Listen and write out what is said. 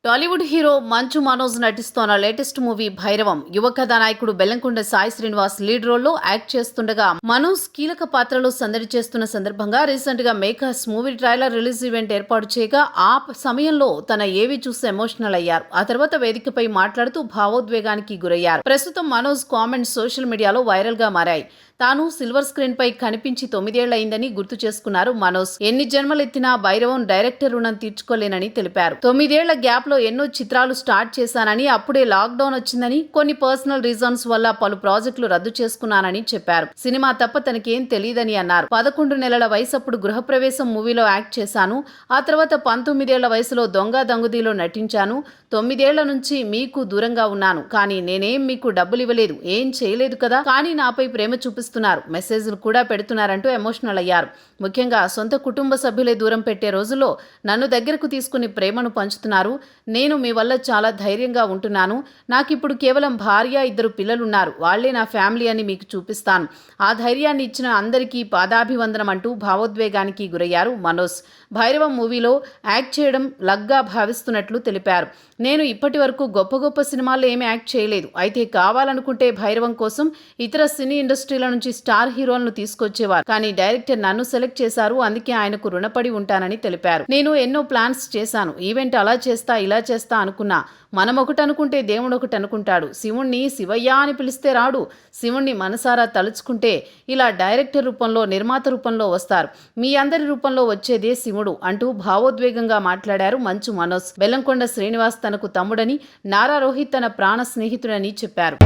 Tollywood hero Manchu Manoj నటిస్తోన్న latest movie Bhairavam. యువ కథానాయకుడు Bellamkonda Sai Srinivas lead రోల్లో యాక్ట్ చేస్తుండగా మనోజ్ కీలక పాత్రలో సందడి చేస్తున్న సందర్భంగా రీసెంట్ గా makers movie trailer release event ఏర్పాటు చేయగా ఆ సమయంలో తన ఏవి చూసి ఎమోషనల్ అయ్యారు. ఆ తర్వాత వేదికపై మాట్లాడుతూ భావోద్వేగానికి గురయ్యారు. ప్రస్తుతం మనోజ్ కామెంట్స్ సోషల్ మీడియాలో వైరల్ గా మారాయి. తాను సిల్వర్ స్క్రీన్ పై కనిపించి 9 ఏళ్లయిందని గుర్తు చేసుకున్నారు మనోజ్. ఎన్ని జన్మలెత్తినా భైరవం డైరెక్టర్ రుణం తీర్చుకోలేనని తెలిపారు. 9 ఏళ్ల గ్యాప్ లో ఎన్నో చిత్రాలు స్టార్ట్ చేశానని, అప్పుడే లాక్డౌన్ వచ్చిందని, కొన్ని పర్సనల్ రీజన్స్ వల్ల పలు ప్రాజెక్టులు రద్దు చేసుకున్నానని చెప్పారు. సినిమా తప్ప తనకేం తెలియదని అన్నారు. 11 నెలల వయసప్పుడు గృహప్రవేశం మూవీలో యాక్ట్ చేశాను. ఆ తర్వాత 19 ఏళ్ల వయసులో దొంగ దంగుదీలో నటించాను. 9 ఏళ్ల నుంచి మీకు దూరంగా ఉన్నాను. కానీ నేనేం మీకు డబ్బులు ఇవ్వలేదు, ఏం చేయలేదు కదా, కానీ నాపై ప్రేమ చూపిస్తున్నారు, మెసేజ్లు కూడా పెడుతున్నారంటూ ఎమోషనల్ అయ్యారు. ముఖ్యంగా సొంత కుటుంబ సభ్యులే దూరం పెట్టే రోజుల్లో నన్ను దగ్గరకు తీసుకుని ప్రేమను పంచుతున్నారు. నేను మీ వల్ల చాలా ధైర్యంగా ఉంటున్నాను. నాకిప్పుడు కేవలం భార్య, 2 పిల్లలున్నారు. వాళ్లే నా ఫ్యామిలీ అని మీకు చూపిస్తాను. ఆ ధైర్యాన్ని ఇచ్చిన అందరికీ పాదాభివందనం అంటూ భావోద్వేగానికి గురయ్యారు మనోజ్. భైరవం మూవీలో యాక్ట్ చేయడం లగ్గా భావిస్తున్నట్లు తెలిపారు. నేను ఇప్పటి వరకు గొప్ప గొప్ప సినిమాల్లో ఏమీ యాక్ట్ చేయలేదు. అయితే కావాలనుకుంటే భైరవం కోసం ఇతర సినీ ఇండస్ట్రీల నుంచి స్టార్ హీరోలను తీసుకొచ్చేవారు. కానీ డైరెక్టర్ నన్ను సెలెక్ట్ చేశారు. అందుకే ఆయనకు రుణపడి ఉంటానని తెలిపారు. నేను ఎన్నో ప్లాన్స్ చేశాను. ఈవెంట్ అలా చేస్తా, ఇలా చేస్తా అనుకున్నా. మనం ఒకటి అనుకుంటే దేవుడు ఒకటి అనుకుంటాడు. శివుణ్ణి శివయ్య అని పిలిస్తే రాడు. శివుణ్ణి మనసారా తలుచుకుంటే ఇలా డైరెక్టర్ రూపంలో, నిర్మాత రూపంలో వస్తారు. మీ అందరి రూపంలో వచ్చేదే శివుడు అంటూ భావోద్వేగంగా మాట్లాడారు మంచు మనోజ్. బెల్లంకొండ శ్రీనివాస్ తనకు తమ్ముడని, నారా రోహిత్ తన ప్రాణ స్నేహితుడని చెప్పారు.